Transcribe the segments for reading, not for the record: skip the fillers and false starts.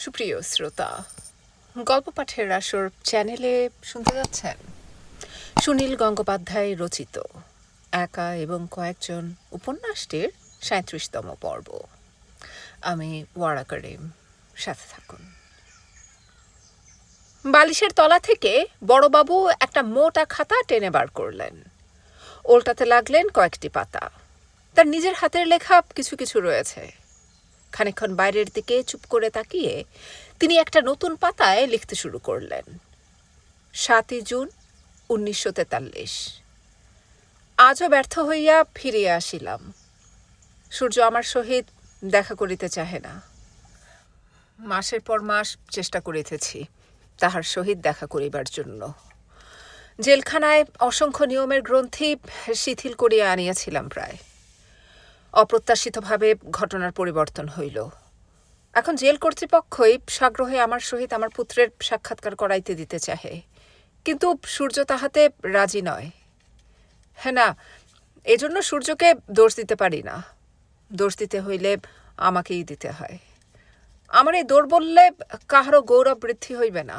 সুপ্রিয় শ্রোতা, গল্প পাঠের আসর চ্যানেলে শুনতে যাচ্ছেন সুনীল গঙ্গোপাধ্যায় রচিত একা এবং কয়েকজন উপন্যাসটির ৩৭তম পর্ব। আমি ওয়ারা করিম, সাথে থাকুন। বালিশের তলা থেকে বড়বাবু একটা মোটা খাতা টেনে বার করলেন। ওল্টাতে লাগলেন কয়েকটি পাতা। তার নিজের হাতের লেখা কিছু কিছু রয়েছে। খানিকক্ষণ বাইরের দিকে চুপ করে তাকিয়ে তিনি একটা নতুন পাতায় লিখতে শুরু করলেন। ৭ই জুন ১৯৪৩। আজও ব্যর্থ হইয়া ফিরিয়া আসিলাম। সূর্য আমার সহিত দেখা করিতে চাহে না। মাসের পর মাস চেষ্টা করিতেছি তাহার সহিত দেখা করিবার জন্য। জেলখানায় অসংখ্য নিয়মের গ্রন্থি শিথিল করিয়া আনিয়াছিলাম প্রায়। অপ্রত্যাশিতভাবে ঘটনার পরিবর্তন হইল। এখন জেল কর্তৃপক্ষই সাগ্রহে আমার সহিত আমার পুত্রের সাক্ষাৎকার করাইতে দিতে চাহে, কিন্তু সূর্য তাহাতে রাজি নয়। হ্যাঁ না, এজন্য সূর্যকে দোষ দিতে পারি না। দোষ দিতে হইলে আমাকেই দিতে হয়। আমার এই দৌর্বল্যে কাহারও গৌরব বৃদ্ধি হইবে না।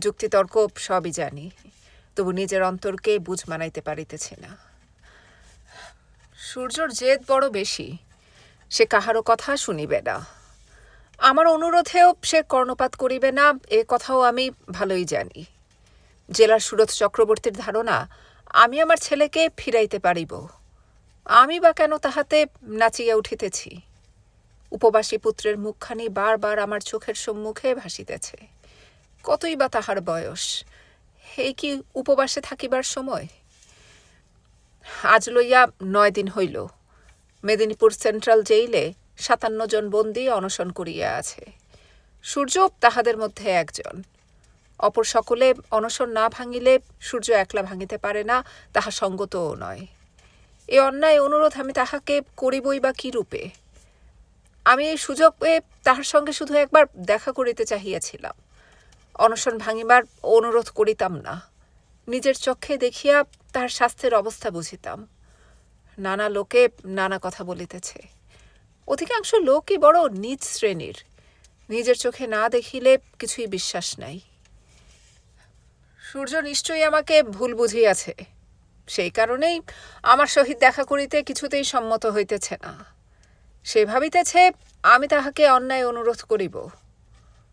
যুক্তিতর্ক সবই জানি, তবু নিজের অন্তরকে বুঝ মানাইতে পারিতেছি না। সূর্যর জেদ বড় বেশি, সে কাহারও কথা শুনিবে না। আমার অনুরোধেও সে কর্ণপাত করিবে না, এ কথাও আমি ভালোই জানি। জেলার সুরত চক্রবর্তীর ধারণা আমি আমার ছেলেকে ফিরাইতে পারিব। আমি বা কেন তাহাতে নাচিয়া উঠিতেছি। উপবাসী পুত্রের মুখখানি বারবার আমার চোখের সম্মুখে ভাসিতেছে। কতই বা তাহার বয়স, এই কি উপবাসে থাকিবার সময়? আজ লইয়া ৯ দিন হইল মেদিনীপুর সেন্ট্রাল জেইলে ৫৭ জন বন্দী অনশন করিয়া আছে। সূর্য তাহাদের মধ্যে একজন। অপর সকলে অনশন না ভাঙিলে সূর্য একলা ভাঙিতে পারে না, তাহা সঙ্গতও নয়। এ অন্যায় অনুরোধ আমি তাহাকে করিবই বা কি রূপে? আমি এই সুযোগ পেয়ে তাহার সঙ্গে শুধু একবার দেখা করিতে চাহিয়াছিলাম। অনশন ভাঙিবার অনুরোধ করিতাম না, নিজের চক্ষে দেখিয়া তাহার স্বাস্থ্যের অবস্থা বুঝিতাম। নানা লোকে নানা কথা বলিতেছে। অধিকাংশ লোকই বড় নীচ শ্রেণীর, নিজের চোখে না দেখিলে কিছুই বিশ্বাস নাই। সূর্য নিশ্চয়ই আমাকে ভুল বুঝিয়াছে, সেই কারণেই আমার সহিত দেখা করিতে কিছুতেই সম্মত হইতেছে না। সে ভাবিতেছে আমি তাহাকে অন্যায় অনুরোধ করিব,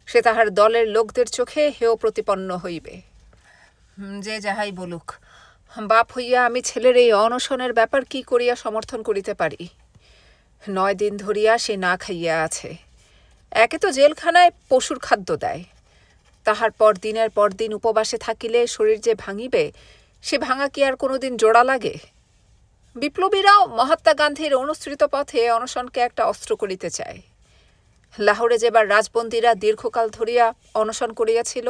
সে তাহার দলের লোকদের চোখে হেয় প্রতিপন্ন হইবে। যে যাহাই বলুক, বাপ হইয়া আমি ছেলের এই অনশনের ব্যাপার কি করিয়া সমর্থন করিতে পারি? ৯ দিন ধরিয়া সে না খাইয়া আছে। একে তো জেলখানায় পশুর খাদ্য দেয়, তাহার পর দিনের পর দিন উপবাসে থাকিলে শরীর যে ভাঙিবে, সে ভাঙা কি আর কোনোদিন জোড়া লাগে? বিপ্লবীরাও মহাত্মা গান্ধীর অনুসৃত পথে অনশনকে একটা অস্ত্র করিতে চায়। লাহোরে যেবার রাজবন্দীরা দীর্ঘকাল ধরিয়া অনশন করিয়াছিল,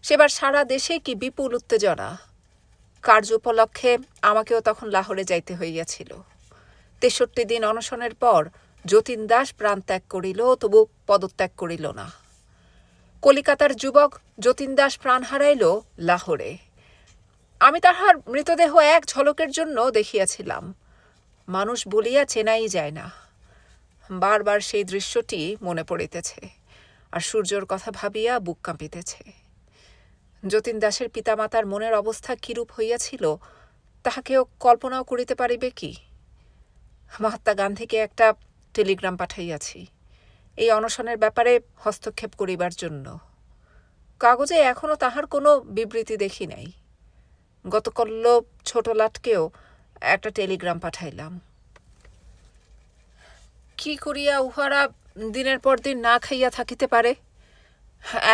সেবার সারা দেশে কি বিপুল উত্তেজনা। কার্য উপলক্ষে আমাকেও তখন লাহোরে যাইতে হইয়াছিল। ৬৩ দিন অনশনের পর যতীন দাস প্রাণ ত্যাগ করিল, তবু পদত্যাগ করিল না। কলিকাতার যুবক যতীন দাস প্রাণ হারাইল লাহোরে। আমি তাহার মৃতদেহ এক ঝলকের জন্য দেখিয়াছিলাম। মানুষ বলিয়া চেনাই যায় না। বারবার সেই দৃশ্যটি মনে পড়িতেছে, আর সূর্যর কথা ভাবিয়া বুক কাঁপিতেছে। যতীন দাসের পিতামাতার মনের অবস্থা কিরূপ হইয়াছিল, তাহাকেও কল্পনাও করিতে পারিবে কি? মহাত্মা গান্ধীকে একটা টেলিগ্রাম পাঠাইয়াছি এই অনশনের ব্যাপারে হস্তক্ষেপ করিবার জন্য। কাগজে এখনো তাহার কোনো বিবৃতি দেখি নাই। গতকাল ছোট লাটকেও একটা টেলিগ্রাম পাঠাইলাম। কি করিয়া উহারা দিনের পর দিন না খাইয়া থাকিতে পারে?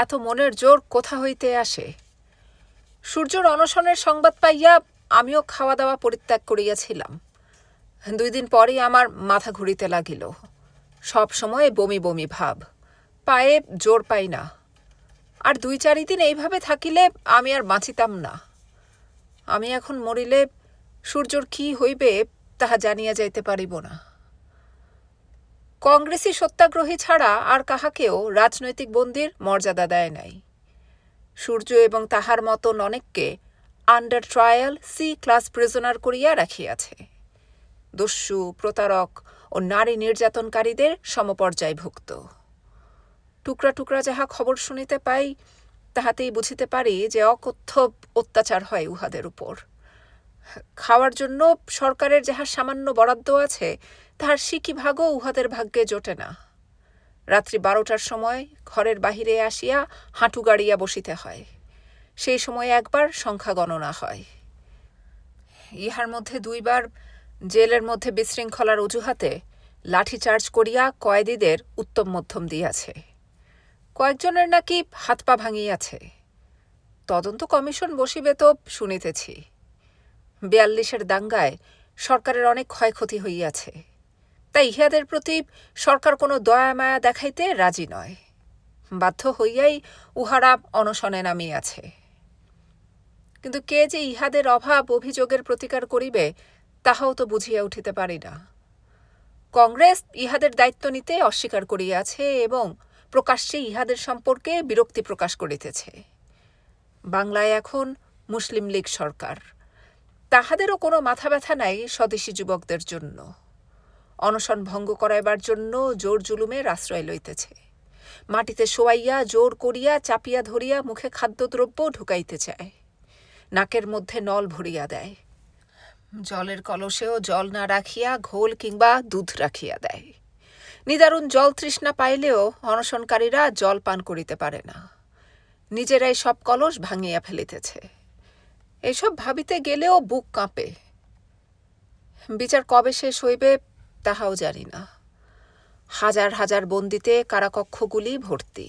এত মনের জোর কোথা হইতে আসে? সূর্যর অনশনের সংবাদ পাইয়া আমিও খাওয়া দাওয়া পরিত্যাগ করিয়াছিলাম। ২ দিন পরেই আমার মাথা ঘুরিতে লাগিল। সব সময় বমি বমি ভাব, পায়ে জোর পাই না। আর ২-৪ দিন এইভাবে থাকিলে আমি আর বাঁচিতাম না। আমি এখন মরিলে সূর্যর কি হইবে তাহা জানিয়া যাইতে পারিব না। কংগ্রেসী সত্যাগ্রহী ছাড়া আর কাহাকেও রাজনৈতিক বন্দীর মর্যাদা দেয় নাই। সূর্য এবং তাহার মতন অনেককে under trial C class prisoner করিয়া রাখিয়াছে। দস্যু, প্রতারক ও নারী নির্যাতনকারীদের সমপর্যায়ভুক্ত। টুকরা টুকরা যাহা খবর শুনিতে পাই, তাহাতেই বুঝিতে পারি যে অকথ্য অত্যাচার হয় উহাদের উপর। খাওয়ার জন্য সরকারের যাহা সামান্য বরাদ্দ আছে, তাহার সিকি ভাগও উহাদের ভাগ্যে জোটে না। রাত্রি 12টার সময় ঘরের বাহিরে আসিয়া হাঁটু গাড়িয়া বসিতে হয়। সেই সময় একবার সংখ্যা গণনা হয়। ইহার মধ্যে 2বার জেলের মধ্যে বিশৃঙ্খলার অজুহাতে লাঠিচার্জ করিয়া কয়েদিদের উত্তম মধ্যম দিয়াছে। কয়েকজনের নাকি হাত পা ভাঙিয়াছে। তদন্ত কমিশন বসিবে তো শুনিতেছি। 42-এর দাঙ্গায় সরকারের অনেক ক্ষয়ক্ষতি হইয়াছে, তাই ইহাদের প্রতি সরকার কোনো দয়া মায়া দেখাইতে রাজি নয়। বাধ্য হইয়াই উহারা অনশনে নামিয়াছে। কিন্তু কে যে ইহাদের অভাব অভিযোগের প্রতিকার করিবে, তাহাও তো বুঝিয়া উঠিতে পারি না। কংগ্রেস ইহাদের দায়িত্ব নিতে অস্বীকার করিয়াছে এবং প্রকাশ্যে ইহাদের সম্পর্কে বিরক্তি প্রকাশ করিতেছে। বাংলায় এখন মুসলিম লীগ সরকার, তাহাদেরও কোনো মাথা ব্যথা নাই স্বদেশী যুবকদের জন্য। অনশন ভঙ্গ করাইবার জন্য জোর জুলুমের আশ্রয় লইতেছে। মাটিতে শোয়াইয়া জোর করিয়া চাপিয়া ধরিয়া মুখে খাদ্যদ্রব্য ঢুকাইতে চায়। নাকের মধ্যে নল ভরিয়া দেয়। জলের কলসেও জল না রাখিয়া ঘোল কিংবা দুধ রাখিয়া দেয়। নিদারুণ জল তৃষ্ণা পাইলেও অনশনকারীরা জল পান করিতে পারে না। নিজেরাই সব কলস ভাঙিয়া ফেলিতেছে। এসব ভাবিতে গেলেও বুক কাঁপে। বিচার কবে শেষ হইবে তাহাও জানি না। হাজার হাজার বন্দিতে কারাকক্ষগুলি ভর্তি।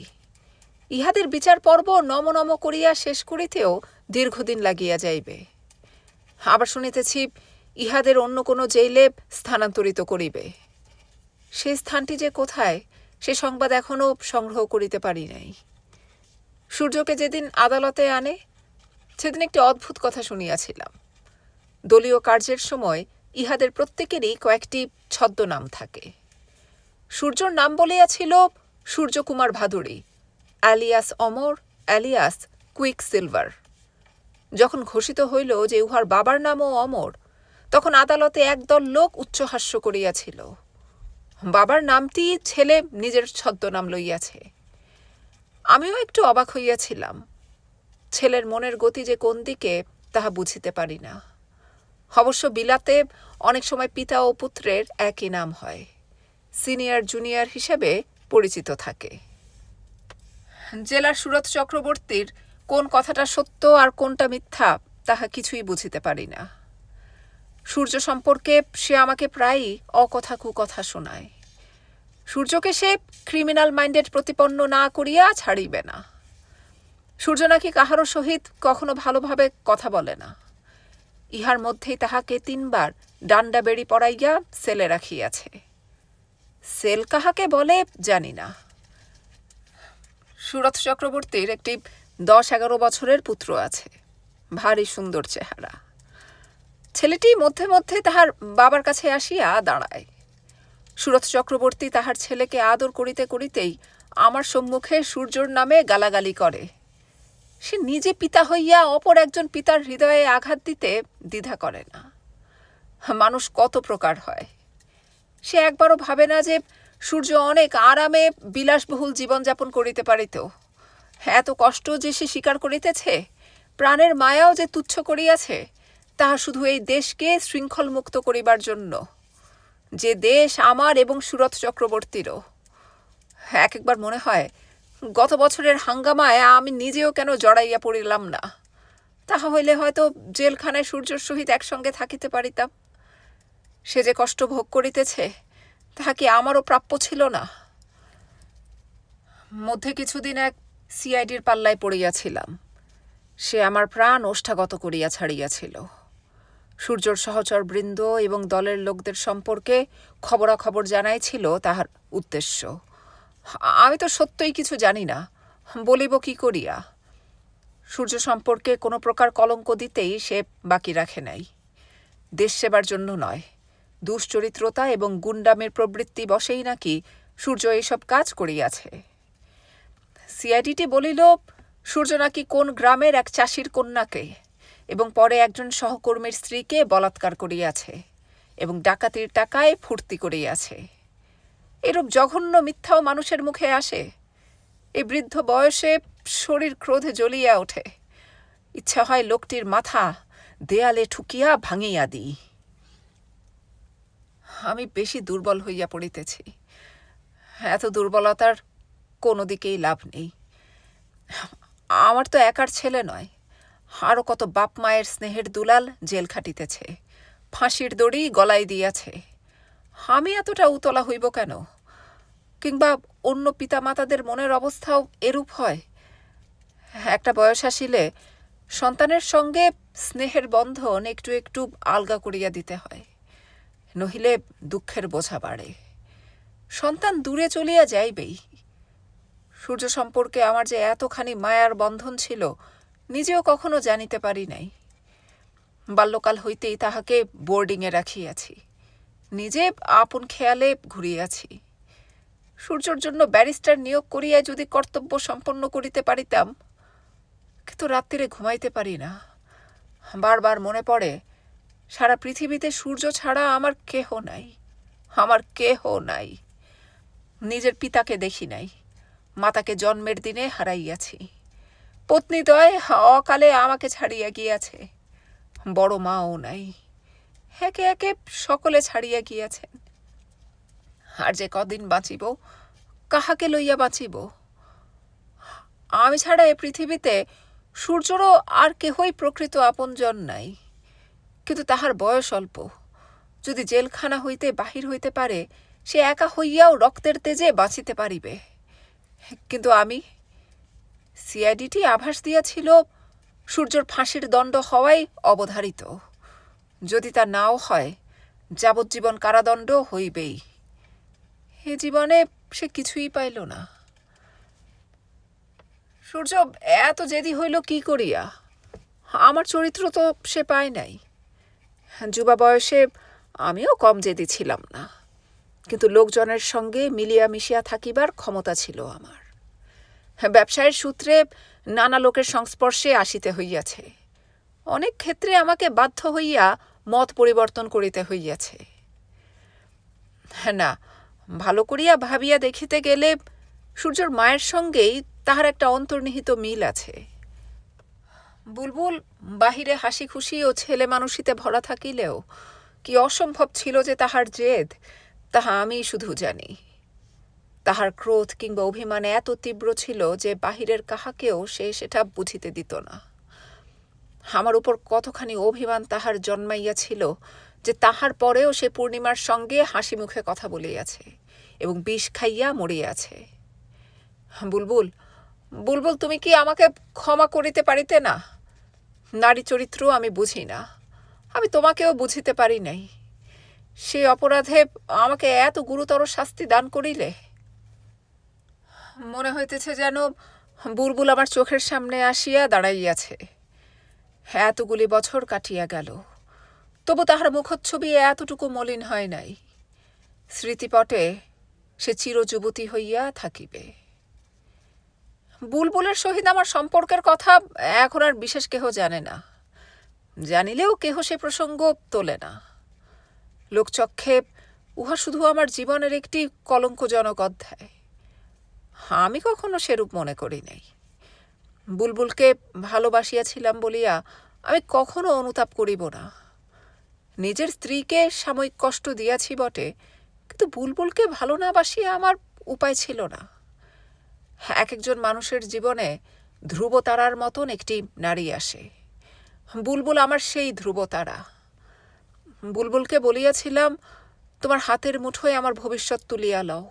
ইহাদের বিচার পর্ব নম নম করিয়া শেষ করিতেও দীর্ঘদিন লাগিয়া যাইবে। আবার শুনিতেছি ইহাদের অন্য কোনো জেলে স্থানান্তরিত করিবে। সেই স্থানটি যে কোথায়, সে সংবাদ এখনও সংগ্রহ করিতে পারি নাই। সূর্যকে যেদিন আদালতে আনে, সেদিন একটি অদ্ভুত কথা শুনিয়াছিলাম। দলীয় কার্যের সময় ইহাদের প্রত্যেকেরই কয়েকটি ছদ্মনাম থাকে। সূর্যর নাম বলিয়াছিল সূর্যকুমার ভাদুড়ী, অ্যালিয়াস অমর, অ্যালিয়াস কুইক সিলভার। যখন ঘোষিত হইল যে উহার বাবার নামও অমর, তখন আদালতে একদল লোক উচ্চহাস্য করিয়াছিল। বাবার নামটি ছেলে নিজের ছদ্মনাম লইয়াছে। আমিও একটু অবাক হইয়াছিলাম। ছেলের মনের গতি যে কোন দিকে তাহা বুঝিতে পারি না। অবশ্য বিলাতে অনেক সময় পিতা ও পুত্রের একই নাম হয়, সিনিয়র জুনিয়র হিসেবে পরিচিত থাকে। জেলার সুরত চক্রবর্তীর কোন কথাটা সত্য আর কোনটা মিথ্যা তাহা কিছুই বুঝিতে পারি না। সূর্য সম্পর্কে সে আমাকে প্রায়ই অকথা কুকথা শোনায়। সূর্যকে সে ক্রিমিনাল মাইন্ডেড প্রতিপন্ন না করিয়া ছাড়িবে না। সূর্য নাকি কাহারও সহিত কখনো ভালোভাবে কথা বলে না। ইহার মধ্যেই তাহাকে 3বার ডান্ডা বেড়ি পড়াইয়া সেলে রাখিয়াছে। সেল কাহাকে বলে জানি না। সুরত চক্রবর্তীর একটি 10-11 বছরের পুত্র আছে, ভারী সুন্দর চেহারা। ছেলেটি মধ্যে মধ্যে তাহার বাবার কাছে আসিয়া দাঁড়ায়। সুরত চক্রবর্তী তাহার ছেলেকে আদর করিতে করিতেই আমার সম্মুখে সূর্যর নামে গালাগালি করে। সে নিজে পিতা হইয়া অপর একজন পিতার হৃদয়ে আঘাত দিতে দ্বিধা করে না। মানুষ কত প্রকার হয়। সে একবারও ভাবে না যে সূর্য অনেক আরামে বিলাসবহুল জীবনযাপন করিতে পারিত। এত কষ্ট যে সে স্বীকার করিতেছে, প্রাণের মায়াও যে তুচ্ছ করিয়াছে, তাহা শুধু এই দেশকে শৃঙ্খলমুক্ত করিবার জন্য, যে দেশ আমার এবং সুরত চক্রবর্তীরও। একবার মনে হয় গত বছরের হাঙ্গামায় আমি নিজেও কেন জড়াইয়া পড়িলাম না। তাহা হইলে হয়তো জেলখানায় সূর্যর সহিত একসঙ্গে থাকিতে পারিতাম। সে যে কষ্ট ভোগ করিতেছে, তাহা কি আমারও প্রাপ্য ছিল না? মধ্যে কিছুদিন এক সিআইডির পাল্লায় পড়িয়াছিলাম। সে আমার প্রাণ ওষ্ঠাগত করিয়া ছাড়িয়াছিল। সূর্যর সহচর বৃন্দ এবং দলের লোকদের সম্পর্কে খবরাখবর জানাই ছিল তাহার উদ্দেশ্য। আমি তো সত্যই কিছু জানি না, বলিব কি করিয়া। সূর্য সম্পর্কে কোনো প্রকার কলঙ্ক দিতেই সে বাকি রাখে নাই। দেশ সেবার জন্য নয়, দুশ্চরিত্রতা এবং গুন্ডামের প্রবৃত্তি বশেই নাকি সূর্য এইসব কাজ করিয়াছে। সিআইডিটি বলিল সূর্য নাকি কোন গ্রামের এক চাষির কন্যাকে এবং পরে একজন সহকর্মীর স্ত্রীকে বলাৎকার করিয়াছে এবং ডাকাতির টাকায় ফুর্তি করিয়াছে। এরূপ জঘন্য মিথ্যাও মানুষের মুখে আসে। এই বৃদ্ধ বয়সে শরীর ক্রোধে জ্বলিয়া ওঠে। ইচ্ছা হয় লোকটির মাথা দেয়ালে ঠুকিয়া ভাঙিয়া দিই। আমি বেশি দুর্বল হইয়া পড়িতেছি। এত দুর্বলতার কোনো দিকেই লাভ নেই। আমার তো একার ছেলে নয়, আরও কত বাপ মায়ের স্নেহের দুলাল জেল খাটিতেছে, ফাঁসির দড়ি গলায় দিয়াছে। আমি এতটা উতলা হইব কেন? কিংবা অন্য পিতামাতাদের মনের অবস্থাও এরূপ হয়। একটা বয়স আসিলে সন্তানের সঙ্গে স্নেহের বন্ধন একটু একটু আলগা করিয়া দিতে হয়, নহিলে দুঃখের বোঝা বাড়ে। সন্তান দূরে চলিয়া যাইবেই। সূর্য সম্পর্কে আমার যে এতখানি মায়ার বন্ধন ছিল নিজেও কখনো জানিতে পারি নাই। বাল্যকাল হইতেই তাহাকে বোর্ডিংয়ে রাখিয়াছি, নিজে আপন খেয়ালে ঘুরিয়াছি। সূর্যর জন্য ব্যারিস্টার নিয়োগ করিয়া যদি কর্তব্য সম্পন্ন করিতে পারিতাম, কিন্তু রাত্রিরে ঘুমাইতে পারি না। বারবার মনে পড়ে সারা পৃথিবীতে সূর্য ছাড়া আমার কেহ নাই, আমার কেহ নাই। নিজের পিতাকে দেখি নাই, মাতাকে জন্মের দিনে হারাইয়াছি। পত্নীদ্বয় অকালে আমাকে ছাড়িয়া গিয়াছে, বড় মাও নাই। একে একে সকলে ছাড়িয়া গিয়াছেন। আর যে কদিন বাঁচিব, কাহাকে লইয়া বাঁচিব? আমি ছাড়া এ পৃথিবীতে সূর্যরও আর কেহই প্রকৃত আপনজন নাই। কিন্তু তাহার বয়স অল্প, যদি জেলখানা হইতে বাহির হইতে পারে, সে একা হইয়াও রক্তের তেজে বাঁচিতে পারিবে। কিন্তু আমি, সিআইডিটি আভাস দিয়াছিল সূর্যর ফাঁসির দণ্ড হওয়াই অবধারিত। যদি তা নাও হয়, যাবজ্জীবন কারাদণ্ড হইবেই। এ জীবনে সে কিছুই পাইল না। সূর্য এত জেদি হইল কি করিয়া? আমার চরিত্র তো সে পায় নাই। যুবা বয়সে আমিও কম জেদি ছিলাম না, কিন্তু লোকজনের সঙ্গে মিলিয়া মিশিয়া থাকিবার ক্ষমতা ছিল আমার। ব্যবসায়ের সূত্রে নানা লোকের সংস্পর্শে আসিতে হইয়াছে। অনেক ক্ষেত্রে আমাকে বাধ্য হইয়া মত পরিবর্তন করিতে হইয়াছে। না, ভালো করিয়া ভাবিয়া দেখিতে গেলে সূর্যর মায়ের সঙ্গেই তাহার একটা অন্তর্নিহিত মিল আছে। বুলবুল বাহিরে হাসি খুশি ও ছেলে মানুষিতে ভরা থাকিলেও কি অসম্ভব ছিল যে তাহার জেদ, তাহা আমি শুধু জানি। তাহার ক্রোধ কিংবা অভিমানে এত তীব্র ছিল যে বাহিরের কাহাকেও সে সেটা বুঝিতে দিত না। আমার উপর কতখানি অভিমান তাহার জন্মাইয়াছিল যে তাহার পরেও সে পূর্ণিমার সঙ্গে হাসি মুখে কথা বলিয়াছে এবং বিষ খাইয়া মরিয়াছে। বুলবুল, বুলবুল, তুমি কি আমাকে ক্ষমা করিতে পারিতে না? নারী চরিত্র আমি বুঝি না, আমি তোমাকেও বুঝিতে পারি নাই। সে অপরাধে আমাকে এত গুরুতর শাস্তি দান করিলে। মনে হইতেছে যেন বুলবুল আমার চোখের সামনে আসিয়া দাঁড়াইয়াছে। এতগুলি বছর কাটিয়া গেল, তবু তাহার মুখচ্ছবি এতটুকু মলিন হয় নাই। স্মৃতিপটে সে চিরযুবতী হইয়া থাকিবে। বুলবুলের সহিত আমার সম্পর্কের কথা এখন আর বিশেষ কেহ জানে না, জানিলেও কেহ সে প্রসঙ্গ তোলে না। লোকচক্ষে উহা শুধু আমার জীবনের একটি কলঙ্কজনক অধ্যায়। আমি কখনো সেরূপ মনে করি নাই। বুলবুলকে ভালোবাসিয়াছিলাম বলিয়া আমি কখনো অনুতাপ করিব না। নিজের স্ত্রীকে সাময়িক কষ্ট দিয়াছি বটে, কিন্তু বুলবুলকে ভালো না বাসিয়া আমার উপায় ছিল না। এক একজন মানুষের জীবনে ধ্রুবতারার মতন একটি নারী আসে। বুলবুল আমার সেই ধ্রুবতারা। বুলবুলকে বলিয়াছিলাম, তোমার হাতের মুঠোয় আমার ভবিষ্যৎ তুলিয়া লও।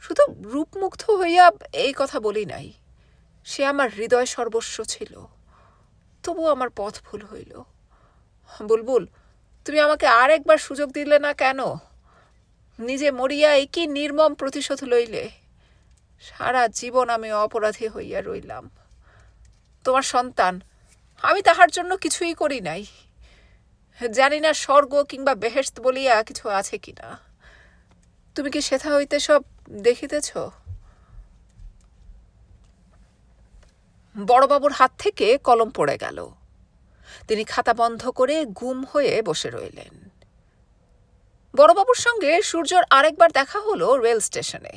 শুধু রূপমুগ্ধ হইয়া এই কথা বলি নাই, সে আমার হৃদয় সর্বস্ব ছিল। তবু আমার পথ ভুল হইল। বুলবুল, তুমি আমাকে আর একবার সুযোগ দিলে না কেন? নিজে মরিয়া একই নির্মম প্রতিশোধ লইলে। সারা জীবন আমি অপরাধী হইয়া রইলাম। তোমার সন্তান, আমি তাহার জন্য কিছুই করি নাই। জানি না স্বর্গ কিংবা বেহেশত বলিয়া কিছু আছে কিনা। তুমি কি সেথা হইতে সব দেখিতেছ? বড়বাবুর হাত থেকে কলম পড়ে গেল। তিনি খাতা বন্ধ করে গুম হয়ে বসে রইলেন। বড়বাবুর সঙ্গে সূর্যর আরেকবার দেখা হলো রেল স্টেশনে।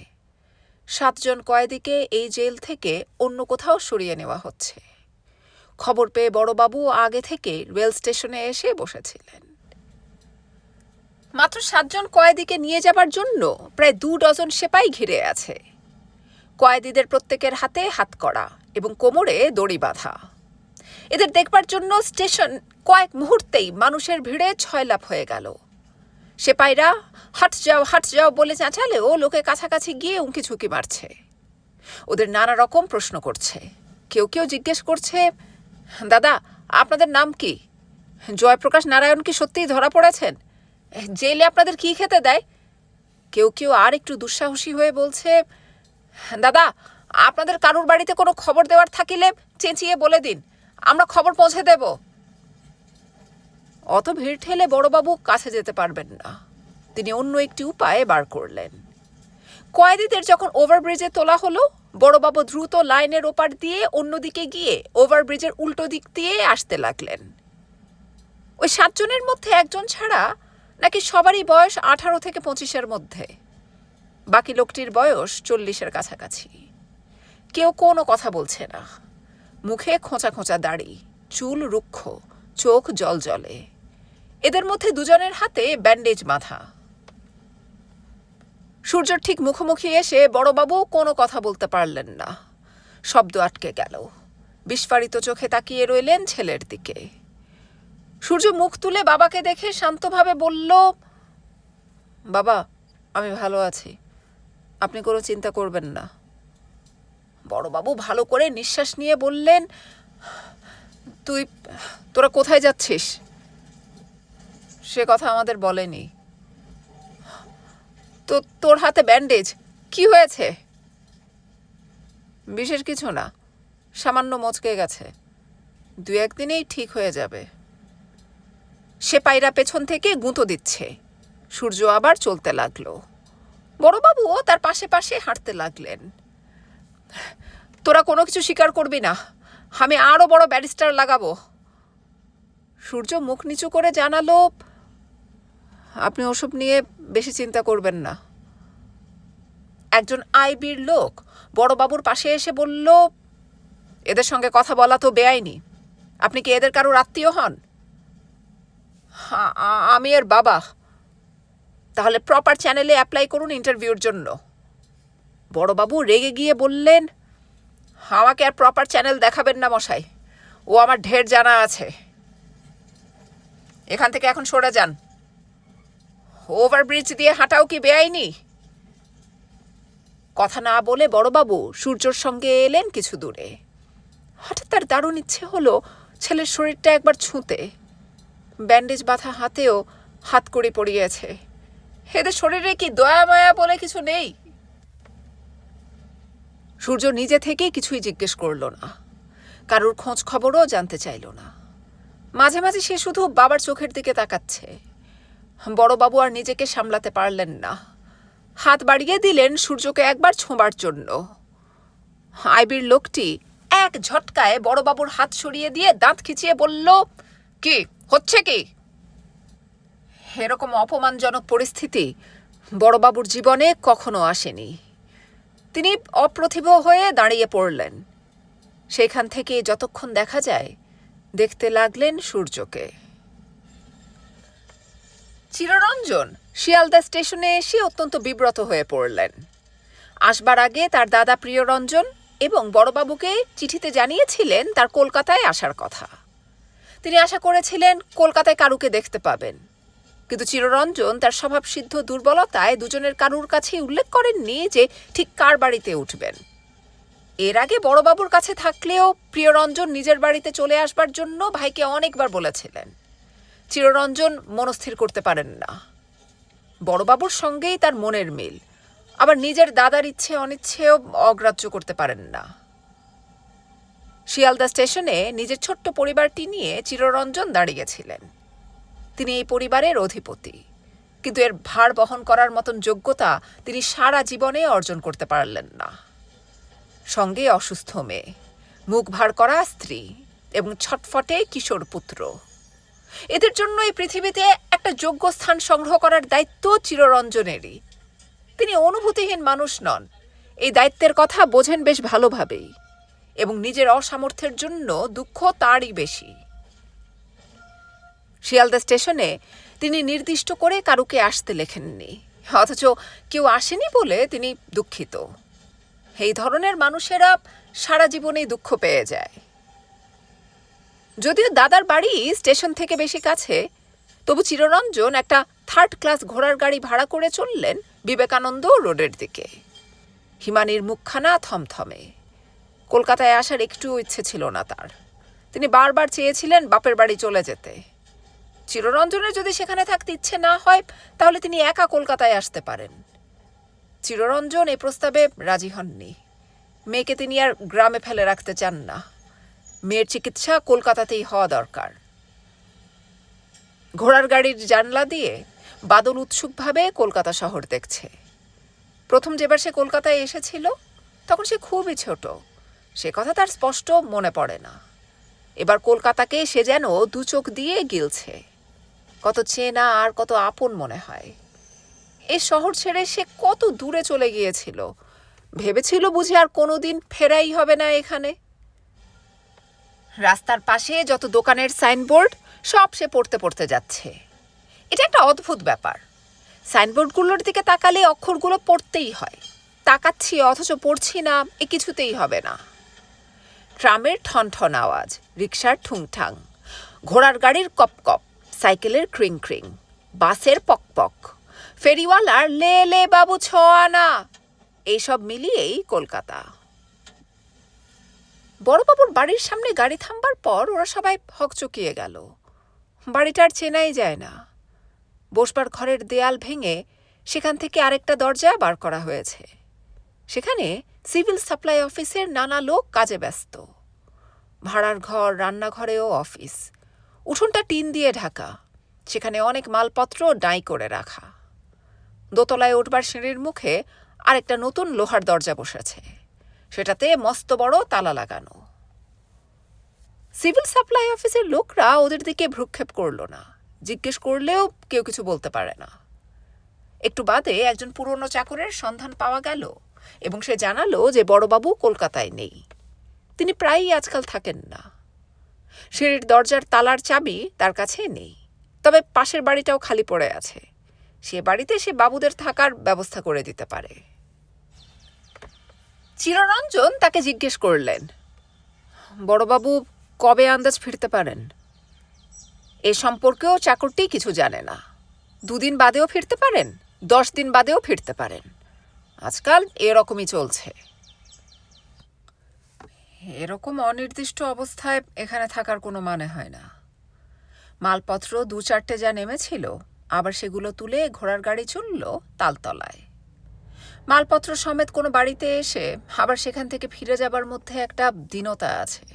7 জন কয়েদিকে এই জেল থেকে অন্য কোথাও সরিয়ে নেওয়া হচ্ছে। খবর পেয়ে বড়বাবু আগে থেকে রেল স্টেশনে এসে বসেছিলেন। মাত্র 7 জন কয়েদিকে নিয়ে যাবার জন্য প্রায় 2 ডজন সেপাই ঘিরে আছে। কয়েদিদের প্রত্যেকের হাতে হাতকড়া এবং কোমরে দড়ি বাঁধা। এদের দেখবার জন্য স্টেশন কয়েক মুহূর্তেই মানুষের ভিড়ে ছয়লাপ হয়ে গেল। সেপাইরা হাট যাও বলে চেঁচালেও লোকে কাছাকাছি গিয়ে উঁকি ঝুঁকি মারছে। ওদের নানা রকম প্রশ্ন করছে। কেউ কেউ জিজ্ঞেস করছে, দাদা আপনাদের নাম কি? জয়প্রকাশ নারায়ণ কি সত্যিই ধরা পড়েছেন? জেলে আপনাদের কি খেতে দেয়? কেউ কেউ আর একটু দুঃসাহসী হয়ে বলছে, দাদা আপনাদের কারুর বাড়িতে কোনো খবর দেওয়ার থাকিলে চেঁচিয়ে বলে দিন, আমরা খবর পৌঁছে দেব। অত ভিড় ঠেলে বড়বাবু কাছে যেতে পারবেন না। তিনি অন্য একটি উপায় বার করলেন। কয়েদিদের যখন ওভারব্রিজে তোলা হলো, বড়বাবু দ্রুত লাইনের ওপার দিয়ে অন্যদিকে গিয়ে ওভারব্রিজের উল্টো দিক দিয়ে আসতে লাগলেন। ওই 7 জনের মধ্যে একজন ছাড়া নাকি সবারই বয়স 18 থেকে 25-এর মধ্যে। বাকি লোকটির বয়স 40-এর কাছাকাছি। কেউ কোনো কথা বলছে না। মুখে খোঁচা খোঁচা দাড়ি, চুল রুক্ষ, চোখ জলজলে। এদের মধ্যে 2 জনের হাতে ব্যান্ডেজ বাঁধা। সূর্যর ঠিক মুখোমুখি এসে বড়বাবু কোনো কথা বলতে পারলেন না। শব্দ আটকে গেল। বিস্ফারিত চোখে তাকিয়ে রইলেন ছেলের দিকে। সূর্য মুখ তুলে বাবাকে দেখে শান্তভাবে বলল, বাবা আমি ভালো আছি, আপনি কোনো চিন্তা করবেন না। বড়বাবু ভালো করে নিঃশ্বাস নিয়ে বললেন, তোরা কোথায় যাচ্ছিস? সে কথা আমাদের বলেনি। তো তোর হাতে ব্যান্ডেজ, কি হয়েছে? বিশেষ কিছু না, সামান্য মচকে গেছে, 2-1 দিনেই ঠিক হয়ে যাবে। সেপাইরা পেছন থেকে গুঁতো দিচ্ছে। সূর্য আবার চলতে লাগলো। বড়বাবুও তার পাশে পাশে হাঁটতে লাগলেন। তোরা কোনো কিছু স্বীকার করবি না, আমি আরো বড় ব্যারিস্টার লাগাবো। সূর্য মুখ নিচু করে জানালো, আপনি ওসব নিয়ে বেশি চিন্তা করবেন না। একজন আইবির লোক বড়বাবুর পাশে এসে বলল, এদের সঙ্গে কথা বলা তো বেআইনি। আপনি কি এদের কারোর আত্মীয় হন? আমি এর বাবা। তাহলে প্রপার চ্যানেলে অ্যাপ্লাই করুন ইন্টারভিউর জন্য। বড়বাবু রেগে গিয়ে বললেন, আমাকে আর প্রপার চ্যানেল দেখাবেন না মশাই, ও আমার ঢের জানা আছে। এখান থেকে এখন সরে যান। ওভারব্রিজ দিয়ে হাঁটাও কি বেআইনি? কথা না বলে বড়বাবু সূর্যর সঙ্গে এলেন কিছু দূরে। হঠাৎ তার দারুণ ইচ্ছে হলো ছেলের শরীরটা একবার ছুঁতে। ব্যান্ডেজ বাঁধা হাতেও হাতকড়ি পড়িয়েছে। এদের শরীরে কি দয়া মায়া বলে কিছু নেই? সূর্য নিজে থেকে কিছুই জিজ্ঞেস করল না, কারোর খোঁজ খবরও জানতে চাইল না। মাঝে মাঝে সে শুধু বাবার চোখের দিকে তাকাচ্ছে। বড়বাবু আর নিজেকে সামলাতে পারলেন না। হাত বাড়িয়ে দিলেন সূর্যকে একবার ছোঁবার জন্য। আইবির লোকটি এক ঝটকায় বড়বাবুর হাত সরিয়ে দিয়ে দাঁত খিচিয়ে বলল, কি হচ্ছে কি? এরকম অপমানজনক পরিস্থিতি বড়বাবুর জীবনে কখনো আসেনি। তিনি অপ্রতিভ হয়ে দাঁড়িয়ে পড়লেন। সেখান থেকে যতক্ষণ দেখা যায় দেখতে লাগলেন সূর্যকে। চিররঞ্জন শিয়ালদা স্টেশনে এসে অত্যন্ত বিব্রত হয়ে পড়লেন। আসবার আগে তার দাদা প্রিয়রঞ্জন এবং বড়বাবুকে চিঠিতে জানিয়েছিলেন তার কলকাতায় আসার কথা। তিনি আশা করেছিলেন কলকাতায় কারুকে দেখতে পাবেন, কিন্তু চিররঞ্জন তার স্বভাবসিদ্ধ দুর্বলতায় 2 জনের কারুর কাছে উল্লেখ করেননি যে ঠিক কার বাড়িতে উঠবেন। এর আগে বড়বাবুর কাছে থাকলেও প্রিয়রঞ্জন নিজের বাড়িতে চলে আসবার জন্য ভাইকে অনেকবার বলেছিলেন। চিররঞ্জন মনস্থির করতে পারেন না। বড়বাবুর সঙ্গেই তার মনের মিল, আবার নিজের দাদার ইচ্ছে অনিচ্ছেও অগ্রাহ্য করতে পারেন না। শিয়ালদা স্টেশনে নিজের ছোট্ট পরিবারটি নিয়ে চিররঞ্জন দাঁড়িয়েছিলেন। তিনি এই পরিবারের অধিপতি, কিন্তু এর ভার বহন করার মতন যোগ্যতা তিনি সারা জীবনে অর্জন করতে পারলেন না। সঙ্গে অসুস্থ মেয়ে, মুখ ভার করা স্ত্রী এবং ছটফটে কিশোর পুত্র। এদের জন্য এই পৃথিবীতে একটা যোগ্য স্থান সংগ্রহ করার দায়িত্ব চিররঞ্জনেরই। তিনি অনুভূতিহীন মানুষ নন, এই দায়িত্বের কথা বোঝেন বেশ ভালোভাবেই, এবং নিজের অসামর্থ্যের জন্য দুঃখ তারই বেশি। শিয়ালদা স্টেশনে তিনি নির্দিষ্ট করে কারুকে আসতে লেখেননি, অথচ কেউ আসেনি বলে তিনি দুঃখিত। এই ধরনের মানুষেরা সারা জীবনেই দুঃখ পেয়ে যায়। যদিও দাদার বাড়ি স্টেশন থেকে বেশি কাছে, তবু চিররঞ্জন একটা 3rd ক্লাস ঘোড়ার গাড়ি ভাড়া করে চললেন বিবেকানন্দ রোডের দিকে। হিমানির মুখখানা থমথমে। কলকাতায় আসার একটু ইচ্ছে ছিল না তার। তিনি বারবার চেয়েছিলেন বাপের বাড়ি চলে যেতে। চিররঞ্জনের যদি সেখানে থাকতে ইচ্ছে না হয়, তাহলে তিনি একা কলকাতায় আসতে পারেন। চিররঞ্জন এই প্রস্তাবে রাজি হননি। মেয়েকে তিনি আর গ্রামে ফেলে রাখতে চান না। মেয়ের চিকিৎসা কলকাতাতেই হওয়া দরকার। ঘোড়ার গাড়ির জানলা দিয়ে বাদল উৎসুকভাবে কলকাতা শহর দেখছে। প্রথম যেবার সে কলকাতায় এসেছিল, তখন সে খুবই ছোট। সে কথা তার স্পষ্ট মনে পড়ে না। এবার কলকাতাকে সে যেন 2 চোখ দিয়ে গিলছে। কত চেনা আর কত আপন মনে হয়। এই শহর ছেড়ে সে কত দূরে চলে গিয়েছিল। ভেবেছিল বুঝি আর কোনোদিন ফেরাই হবে না এখানে। রাস্তার পাশে যত দোকানের সাইনবোর্ড, সব সে পড়তে পড়তে যাচ্ছে। এটা একটা অদ্ভুত ব্যাপার। সাইনবোর্ডগুলোর দিকে তাকালে অক্ষরগুলো পড়তেই হয়। তাকাচ্ছি অথচ পড়ছি না, এ কিছুতেই হবে না। ট্রামের ঠনঠন আওয়াজ, রিকশার ঠুংঠাং, ঘোড়ার গাড়ির কপকপ, সাইকেলের ক্রিং ক্রিং, বাসের পকপক, ফেরিওয়ালার লে লে বাবু 6 আনা, এইসব মিলিয়েই কলকাতা। বড়বাবুর বাড়ির সামনে গাড়ি থামবার পর ওরা সবাই হকচকিয়ে গেল। বাড়িটার চেনাই যায় না। বসবার ঘরের দেয়াল ভেঙে সেখান থেকে আরেকটা দরজা বার করা হয়েছে। সেখানে সিভিল সাপ্লাই অফিসের নানা লোক কাজে ব্যস্ত। ভাড়ার ঘর, রান্নাঘরেও অফিস। উঠোনটা টিন দিয়ে ঢাকা। সেখানে অনেক মালপত্র ডাঁই করে রাখা। দোতলায় উঠবার সিঁড়ির মুখে আরেকটা নতুন লোহার দরজা বসেছে। সেটাতে মস্ত বড় তালা লাগানো। সিভিল সাপ্লাই অফিসের লোকরা ওদের দিকে ভ্রুক্ষেপ করল না। জিজ্ঞেস করলেও কেউ কিছু বলতে পারে না। একটু বাদে একজন পুরনো চাকরের সন্ধান পাওয়া গেল এবং সে জানালো যে বড়বাবু কলকাতায় নেই। তিনি প্রায়ই আজকাল থাকেন না। সিঁড়ির দরজার তালার চাবি তার কাছে নেই, তবে পাশের বাড়িটাও খালি পড়ে আছে। সে বাড়িতে সে বাবুদের থাকার ব্যবস্থা করে দিতে পারে। চিররঞ্জন তাকে জিজ্ঞেস করলেন, বড়বাবু কবে আন্দাজ ফিরতে পারেন? এ সম্পর্কেও চাকরটি কিছু জানে না। 2 দিন বাদেও ফিরতে পারেন, 10 দিন বাদেও ফিরতে পারেন। আজকাল এরকমই চলছে। এরকম অনির্দিষ্ট অবস্থায় এখানে থাকার কোনো মানে হয় না। মালপত্র 2-4টে যা নেমেছিল, আবার সেগুলো তুলে ঘোড়ার গাড়ি চলল তালতলায়। মালপত্র সমেত কোনো বাড়িতে এসে আবার সেখান থেকে ফিরে যাবার মধ্যে একটা দীনতা আছে।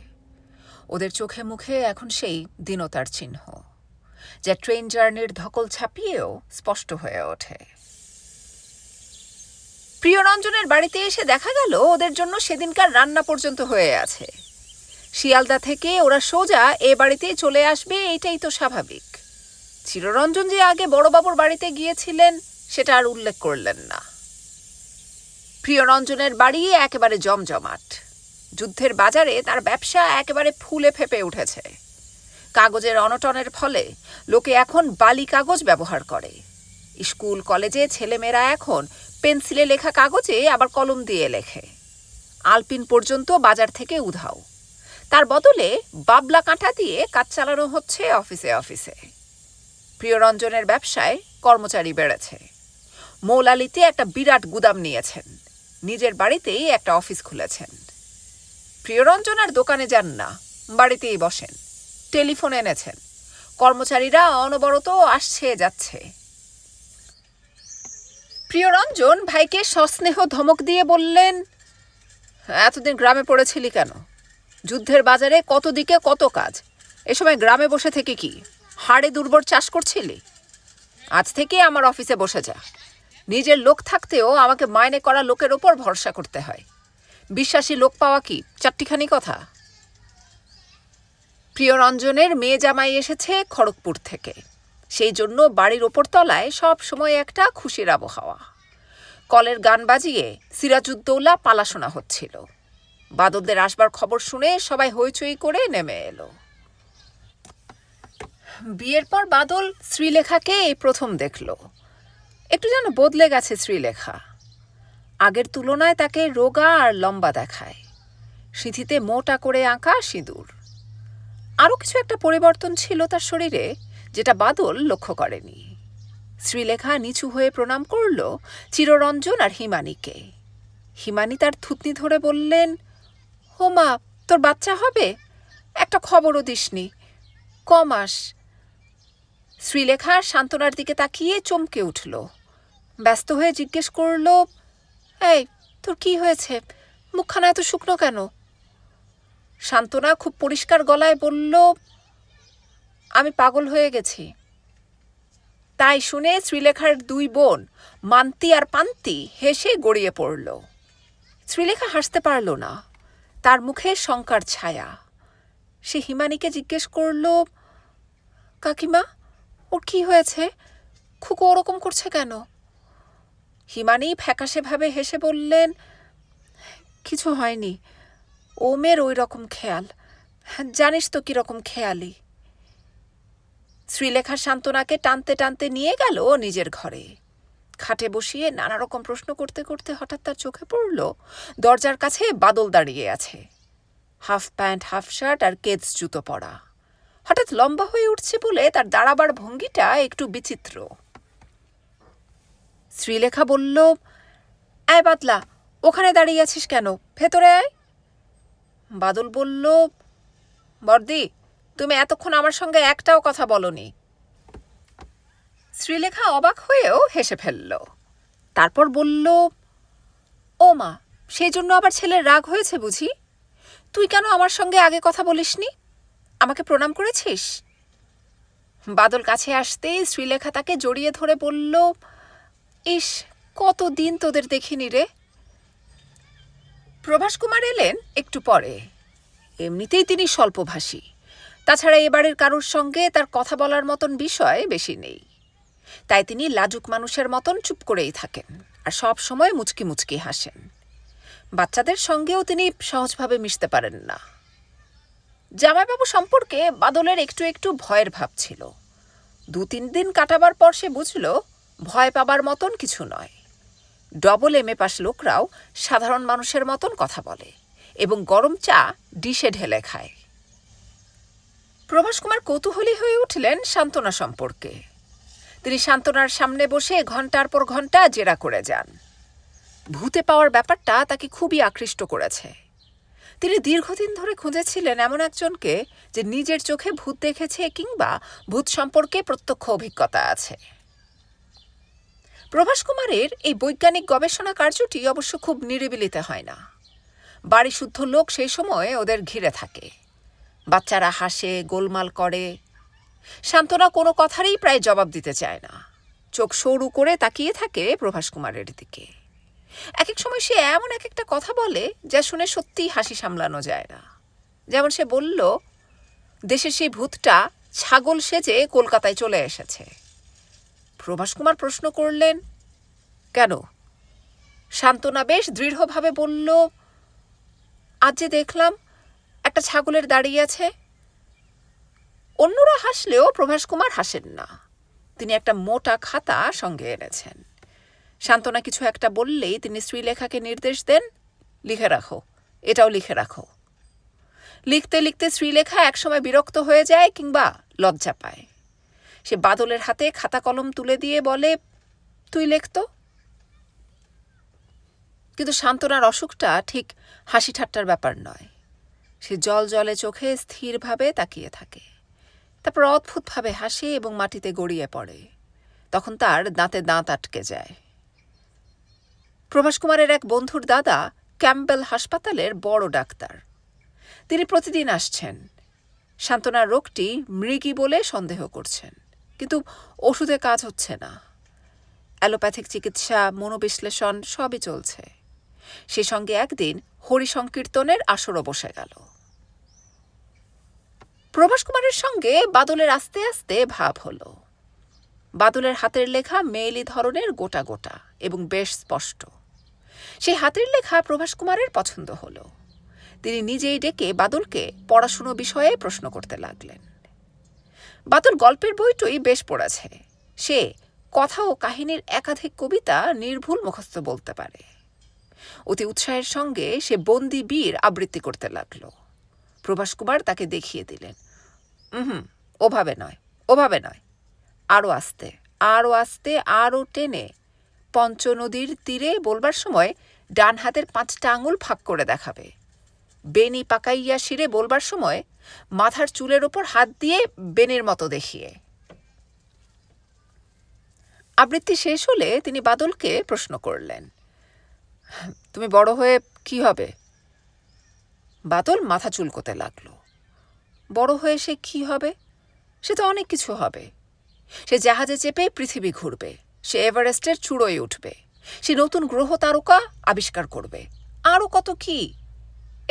ওদের চোখে মুখে এখন সেই দীনতার চিহ্ন, যা ট্রেন জার্নির ধকল ছাপিয়েও স্পষ্ট হয়ে ওঠে। প্রিয়রঞ্জনের বাড়িতে এসে দেখা গেল ওদের জন্য সেদিনকার রান্না পর্যন্ত হয়ে আছে। শিয়ালদা থেকে ওরা সোজা এ বাড়িতেই চলে আসবে, এইটাই তো স্বাভাবিক। চিররঞ্জন যে আগে বড়বাবুর বাড়িতে গিয়েছিলেন সেটা আর উল্লেখ করলেন না। প্রিয়রঞ্জনের বাড়ি একেবারে জমজমাট। যুদ্ধের বাজারে তার ব্যবসা একেবারে ফুলে ফেপে উঠেছে। কাগজের অনটনের ফলে লোকে এখন বালি কাগজ ব্যবহার করে। স্কুল কলেজে ছেলেমেয়েরা এখন পেন্সিলে লেখা কাগজে আবার কলম দিয়ে লেখে। আলপিন পর্যন্ত বাজার থেকে উধাও। তার বদলে বাবলা কাঁটা দিয়ে কাজ চালানো হচ্ছে অফিসে অফিসে। প্রিয়রঞ্জনের ব্যবসায় কর্মচারী বেড়েছে। মৌলালিতে একটা বিরাট গুদাম নিয়েছেন। নিজের বাড়িতেই একটা অফিস খুলেছেন। প্রিয়রঞ্জন আর দোকানে যান না, বাড়িতেই বসেন। টেলিফোন এনেছেন। কর্মচারীরা অনবরত আসছে যাচ্ছে। প্রিয়রঞ্জন ভাইকে সস্নেহ ধমক দিয়ে বললেন, এতদিন গ্রামে পড়েছিলি কেন? যুদ্ধের বাজারে কত দিকে কত কাজ। এ সময় গ্রামে বসে থেকে কি হাড়ে দুর্বর চাষ করছিলি? আজ থেকে আমার অফিসে বসে যা। নিজের লোক থাকতেও আমাকে মাইনে করা লোকের ওপর ভরসা করতে হয়। বিশ্বাসী লোক পাওয়া কি চারটিখানি কথা? প্রিয়রঞ্জনের মেয়ে জামাই এসেছে খড়গপুর থেকে। সেই জন্য বাড়ির ওপর তলায় সব সময় একটা খুশির আবহাওয়া। কলের গান বাজিয়ে সিরাজউদ্দৌলা পালা শোনা হচ্ছিল। বাদলদের আসবার খবর শুনে সবাই হইচই করে নেমে এলো। বিয়ের পর বাদল শ্রীলেখাকে এই প্রথম দেখল। একটু যেন বদলে গেছে শ্রীলেখা। আগের তুলনায় তাকে রোগা আর লম্বা দেখায়, সিঁথিতে মোটা করে আঁকা সিঁদুর। আরও কিছু একটা পরিবর্তন ছিল তার শরীরে, যেটা বাদল লক্ষ্য করেনি। শ্রীলেখা নিচু হয়ে প্রণাম করল চিররঞ্জন আর হিমানীকে। হিমানী তার থুতনি ধরে বললেন, ও মা, তোর বাচ্চা হবে? একটা খবরও দিসনি, কমাস। শ্রীলেখা সান্ত্বনার দিকে তাকিয়ে চমকে উঠল। ব্যস্ত হয়ে জিজ্ঞেস করল, এই, তোর কি হয়েছে? মুখখানা এত শুকনো কেন? সান্ত্বনা খুব পরিষ্কার গলায় বলল, আমি পাগল হয়ে গেছি। তাই শুনে শ্রীলেখার দুই বোন মান্তি আর পান্তি হেসে গড়িয়ে পড়ল। শ্রীলেখা হাসতে পারল না, তার মুখে শঙ্কার ছায়া। সে হিমানীকে জিজ্ঞেস করল, কাকিমা, ওর কি হয়েছে? খুকো ওরকম করছে কেন? হিমানী ফ্যাকাশেভাবে হেসে বললেন, কিছু হয়নি, ওমের ওই রকম খেয়াল, জানিস তো কিরকম খেয়ালি। শ্রীলেখা সান্ত্বনাকে টানতে টানতে নিয়ে গেল নিজের ঘরে। খাটে বসিয়ে নানা রকম প্রশ্ন করতে করতে হঠাৎ তার চোখে পড়ল দরজার কাছে বাদল দাঁড়িয়ে আছে, হাফ প্যান্ট, হাফ শার্ট আর কেডস জুতো পরা। হঠাৎ লম্বা হয়ে উঠছে বলে তার দাঁড়াবার ভঙ্গিটা একটু বিচিত্র। শ্রীলেখা বলল, আয় বাদলা, ওখানে দাঁড়িয়ে আছিস কেন? ভেতরে আয়। বাদল বলল, বর্দি, তুমি এতক্ষণ আমার সঙ্গে একটাও কথা বলনি। শ্রীলেখা অবাক হয়েও হেসে ফেলল। তারপর বলল, ও মা, সেই জন্য আবার ছেলের রাগ হয়েছে বুঝি? তুই কেন আমার সঙ্গে আগে কথা বলিসনি? আমাকে প্রণাম করেছিস? বাদল কাছে আসতেই শ্রীলেখা তাকে জড়িয়ে ধরে বলল, ইস, কতদিন তোদের দেখিনি রে। প্রভাস কুমার এলেন একটু পরে। এমনিতেই তিনি স্বল্পভাষী, তাছাড়া এবারের কারোর সঙ্গে তার কথা বলার মতন বিষয় বেশি নেই। তাই তিনি লাজুক মানুষের মতন চুপ করেই থাকেন আর সব সময় মুচকি মুচকি হাসেন। বাচ্চাদের সঙ্গেও তিনি সহজভাবে মিশতে পারেন না। জামাইবাবু সম্পর্কে বাদলের একটু একটু ভয়ের ভাব ছিল। 2-3 দিন কাটাবার পর সে বুঝল ভয় পাবার মতন কিছু নয়। ডবল এমএ পাস লোকরাও সাধারণ মানুষের মতন কথা বলে এবং গরম চা ডিশে ঢেলে খায়। প্রভাস কুমার কৌতূহলী হয়ে উঠলেন সান্ত্বনা সম্পর্কে। তিনি সান্ত্বনার সামনে বসে ঘন্টার পর ঘন্টা জেরা করে যান। ভূতে পাওয়ার ব্যাপারটা তাকে খুবই আকৃষ্ট করেছে। তিনি দীর্ঘদিন ধরে খুঁজেছিলেন এমন একজনকে যে নিজের চোখে ভূত দেখেছে কিংবা ভূত সম্পর্কে প্রত্যক্ষ অভিজ্ঞতা আছে। প্রভাস কুমারের এই বৈজ্ঞানিক গবেষণা কার্যটি অবশ্য খুব নিরিবিলিতে হয় না। বাড়ি শুদ্ধ লোক সেই সময় ওদের ঘিরে থাকে। বাচ্চারা হাসে, গোলমাল করে। সান্ত্বনা কোনো কথারই প্রায় জবাব দিতে চায় না, চোখ সরু করে তাকিয়ে থাকে প্রভাস কুমারের দিকে। এক এক সময় সে এমন এক একটা কথা বলে যা শুনে সত্যিই হাসি সামলানো যায় না। যেমন সে বলল, দেশের সেই ভূতটা ছাগল সেজে কলকাতায় চলে এসেছে। প্রভাস কুমার প্রশ্ন করলেন, কেন? সান্ত্বনা বেশ দৃঢ়ভাবে বলল, আজ যে দেখলাম একটা ছাগলের দাঁড়িয়ে আছে। অন্যরা হাসলেও প্রভাস কুমার হাসেন না। তিনি একটা মোটা খাতা সঙ্গে এনেছেন। সান্ত্বনা কিছু একটা বললেই তিনি শ্রীলেখাকে নির্দেশ দেন, লিখে রাখো, এটাও লিখে রাখো। লিখতে লিখতে শ্রীলেখা একসময় বিরক্ত হয়ে যায় কিংবা লজ্জা পায়। সে বাদলের হাতে খাতা কলম তুলে দিয়ে বলে, তুই লেখতো। কিন্তু সান্ত্বনার অসুখটা ঠিক হাসি ঠাট্টার ব্যাপার নয়। সে জল জলে চোখে স্থিরভাবে তাকিয়ে থাকে, তারপর অদ্ভুতভাবে হাসে এবং মাটিতে গড়িয়ে পড়ে। তখন তার দাঁতে দাঁত আটকে যায়। প্রভাস কুমারের এক বন্ধুর দাদা ক্যাম্পবেল হাসপাতালের বড় ডাক্তার। তিনি প্রতিদিন আসছেন। সান্ত্বনার রোগটি মৃগী বলে সন্দেহ করছেন, কিন্তু ওষুধে কাজ হচ্ছে না। অ্যালোপ্যাথিক চিকিৎসা, মনোবিশ্লেষণ সবই চলছে। সে সঙ্গে একদিন হরি সংকীর্তনের আসরও বসে গেল। প্রভাস কুমারের সঙ্গে বাদলের আস্তে আস্তে ভাব হলো। বাদলের হাতের লেখা মেয়েলি ধরনের গোটা গোটা এবং বেশ স্পষ্ট। সেই হাতের লেখা প্রভাস কুমারের পছন্দ হলো। তিনি নিজেই ডেকে বাদলকে পড়াশুনো বিষয়ে প্রশ্ন করতে লাগলেন। বাদল গল্পের বইটই বেশ পড়েছে। সে কথা ও কাহিনীর একাধিক কবিতা নির্ভুল মুখস্থ বলতে পারে। অতি উৎসাহের সঙ্গে সে বন্দি বীর আবৃত্তি করতে লাগল। প্রভাস কুমার তাকে দেখিয়ে দিলেন, ওভাবে নয়, ওভাবে নয়, আরও আস্তে, আরও আস্তে, আরও টেনে। পঞ্চনদীর তীরে বলবার সময় ডান হাতের 5টা আঙুল ফাঁক করে দেখাবে। বেনি পাকাইয়া শিরে বলবার সময় মাথার চুলের ওপর হাত দিয়ে বেনের মতো দেখিয়ে। আবৃত্তি শেষ হলে তিনি বাদলকে প্রশ্ন করলেন, তুমি বড় হয়ে কি হবে? বাদল মাথা চুলকোতে লাগলো। বড় হয়ে সে কি হবে? সে তো অনেক কিছু হবে। সে জাহাজে চেপে পৃথিবী ঘুরবে, সে এভারেস্টের চূড়োয় উঠবে, সে নতুন গ্রহ তারকা আবিষ্কার করবে, আরও কত কি।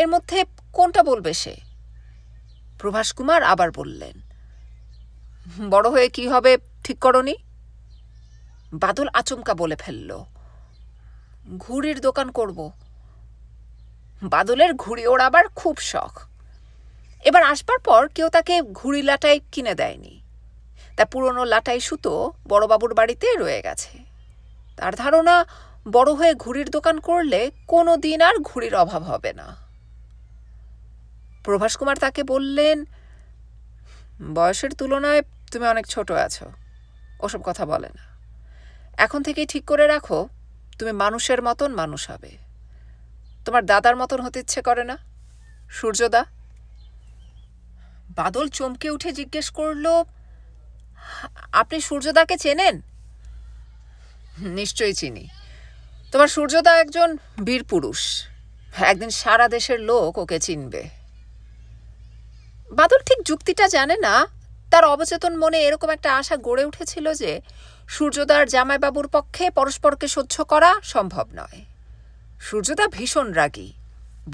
এর মধ্যে কোনটা বলবে সে? প্রভাস কুমার আবার বললেন, বড় হয়ে কি হবে ঠিক করনি? বাদল আচমকা বলে ফেলল, ঘুড়ির দোকান করব। বাদলের ঘুড়ি ওড়াবার খুব শখ। এবার আসবার পর কেউ তাকে ঘুড়ি লাটাই কিনে দেয়নি। তা পুরনো লাটাই সুতো বড়বাবুর বাড়িতে রয়ে গেছে। তার ধারণা বড় হয়ে ঘুড়ির দোকান করলে কোনো দিন আর ঘুড়ির অভাব হবে না। প্রভাস কুমার তাকে বললেন, বয়সের তুলনায় তুমি অনেক ছোট আছো, ওসব কথা বলে না। এখন থেকেই ঠিক করে রাখো, তুমি মানুষের মতন মানুষ হবে। তোমার দাদার মতন হতে ইচ্ছে করে না, সূর্যদা? বাদল চমকে উঠে জিজ্ঞেস করল, আপনি সূর্যদাকে চেনেন? নিশ্চয়ই চিনি। তোমার সূর্যদা একজন বীর পুরুষ। একদিন সারা দেশের লোক ওকে চিনবে। বাদল ঠিক যুক্তিটা জানে না। তার অবচেতন মনে এরকম একটা আশা গড়ে উঠেছিল যে সূর্যদার জামাইবাবুর পক্ষে পরস্পরকে সহ্য করা সম্ভব নয়। সূর্যদা ভীষণ রাগী।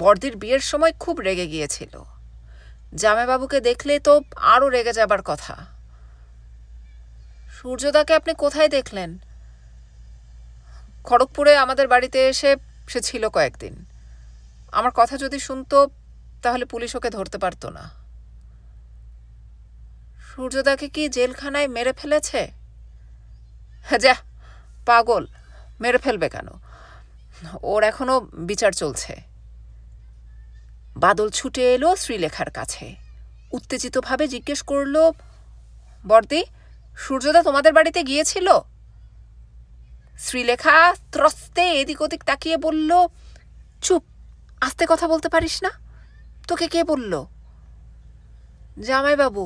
বড়দির বিয়ের সময় খুব রেগে গিয়েছিল। জামাইবাবুকে দেখলে তো আরও রেগে যাবার কথা। সূর্যদাকে আপনি কোথায় দেখলেন? খড়গপুরে আমাদের বাড়িতে এসে সে ছিল কয়েকদিন। আমার কথা যদি শুনতো তাহলে পুলিশ ওকে ধরতে পারত না। সূর্যদাকে কি জেলখানায় মেরে ফেলেছে? যা পাগল, মেরে ফেলবে কেন? ওর এখনো বিচার চলছে। বাদল ছুটে এলো শ্রীলেখার কাছে। উত্তেজিতভাবে জিজ্ঞেস করল, বর্দি, সূর্যদা তোমাদের বাড়িতে গিয়েছিল? শ্রীলেখা ত্রস্তে এদিক ওদিক তাকিয়ে বলল, চুপ, আস্তে কথা বলতে পারিস না? তোকে কে বলল? জামাইবাবু।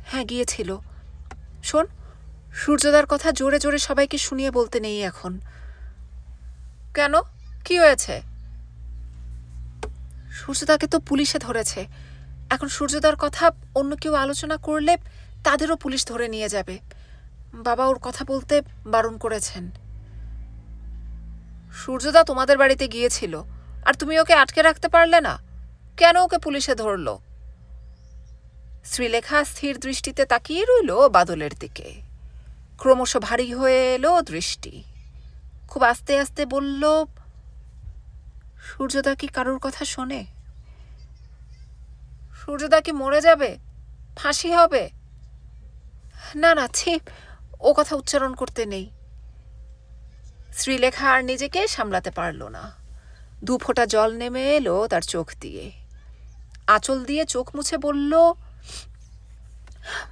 হ্যাঁ, গিয়েছিল। শোন, সূর্যদার কথা জোরে জোরে সবাইকে শুনিয়ে বলতে নেই এখন। কেন, কি হয়েছে? সূর্যদাকে তো পুলিশে ধরেছে। এখন সূর্যদার কথা অন্য কেউ আলোচনা করলে তাদেরও পুলিশ ধরে নিয়ে যাবে। বাবা ওর কথা বলতে বারণ করেছেন। সূর্যদা তোমাদের বাড়িতে গিয়েছিল আর তুমি ওকে আটকে রাখতে পারলে না? কেন ওকে পুলিশে ধরল? শ্রীলেখা স্থির দৃষ্টিতে তাকিয়ে রইল বাদলের দিকে। ক্রমশ ভারী হয়ে এলো দৃষ্টি। খুব আস্তে আস্তে বলল, সূর্যদা কি কারোর কথা শোনে? সূর্যদা কি মরে যাবে? ফাঁসি হবে? না না, ছি, ও কথা উচ্চারণ করতে নেই। শ্রীলেখা আর নিজেকে সামলাতে পারল না। 2 ফোঁটা জল নেমে এলো তার চোখ দিয়ে। আঁচল দিয়ে চোখ মুছে বলল,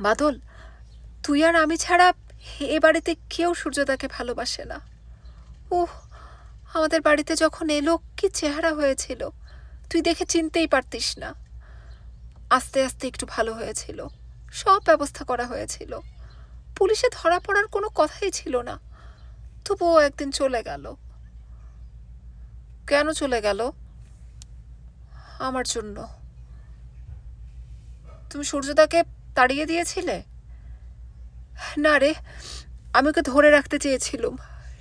বাদল, তুই আর আমি ছাড়া এ বাড়িতে কেউ সূর্যদাকে ভালোবাসে না। ওহ, আমাদের বাড়িতে যখন এলো কি চেহারা হয়েছিল, তুই দেখে চিনতেই পারতিস না। আস্তে আস্তে একটু ভালো হয়েছিল, সব ব্যবস্থা করা হয়েছিল। পুলিশে ধরা পড়ার কোনো কথাই ছিল না। তবুও একদিন চলে গেল। কেন চলে গেল? আমার জন্য। তুমি সূর্যদাকে তাড়িয়ে দিয়েছিলে? না রে, আমি ওকে ধরে রাখতে চেয়েছিলাম,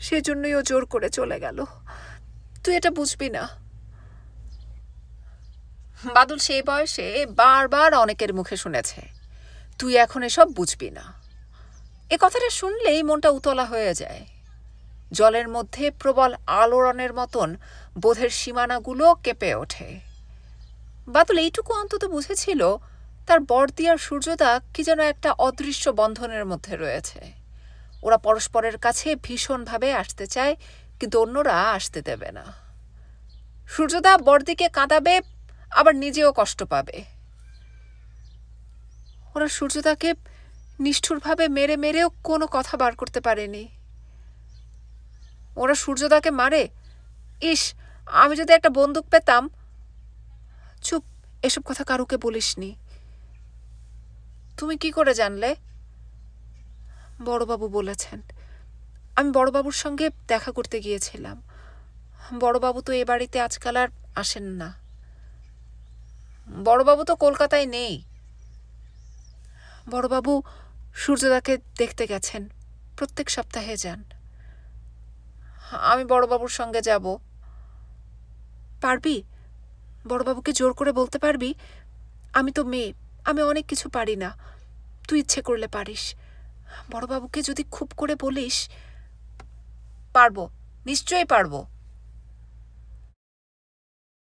সেজন্যই ও জোর করে চলে গেল। তুই এটা বুঝবি না। বাদল সেই বয়সে বারবার অনেকের মুখে শুনেছে, তুই এখন এসব বুঝবি না। এ কথাটা শুনলেই মনটা উতলা হয়ে যায়। জলের মধ্যে প্রবল আলোড়নের মতন বোধের সীমানাগুলো কেঁপে ওঠে। বাদল এইটুকু অন্তত বুঝেছিল তার বড়দি আর সূর্যদা কি যেন একটা অদৃশ্য বন্ধনের মধ্যে রয়েছে। ওরা পরস্পরের কাছে ভীষণভাবে আসতে চায়, কিন্তু অন্যরা আসতে দেবে না। সূর্যদা বড়দিকে কাঁদাবে, আবার নিজেও কষ্ট পাবে। ওরা সূর্যদাকে নিষ্ঠুরভাবে মেরে মেরেও কোনো কথা বার করতে পারেনি। ওরা সূর্যদাকে মারে। ইস, আমি যদি একটা বন্দুক পেতাম। চুপ, এসব কথা কারুকে বলিসনি। তুমি কি করে জানলে? বড়বাবু বলেছেন। আমি বড়বাবুর সঙ্গে দেখা করতে গিয়েছিলাম। বড়বাবু তো এ বাড়িতে আজকাল আর আসেন না। বড়বাবু তো কলকাতায় নেই। বড়বাবু সূর্যদাকে দেখতে গেছেন, প্রত্যেক সপ্তাহে যান। আমি বড়বাবুর সঙ্গে যাব। পারবি? বড়বাবুকে জোর করে বলতে পারবি? আমি তো মেয়ে, আমি অনেক কিছু পারি না, তুই ইচ্ছে করলে পারিস। বড়বাবুকে যদি খুব করে বলিস। পারবো, নিশ্চয়ই পারবো।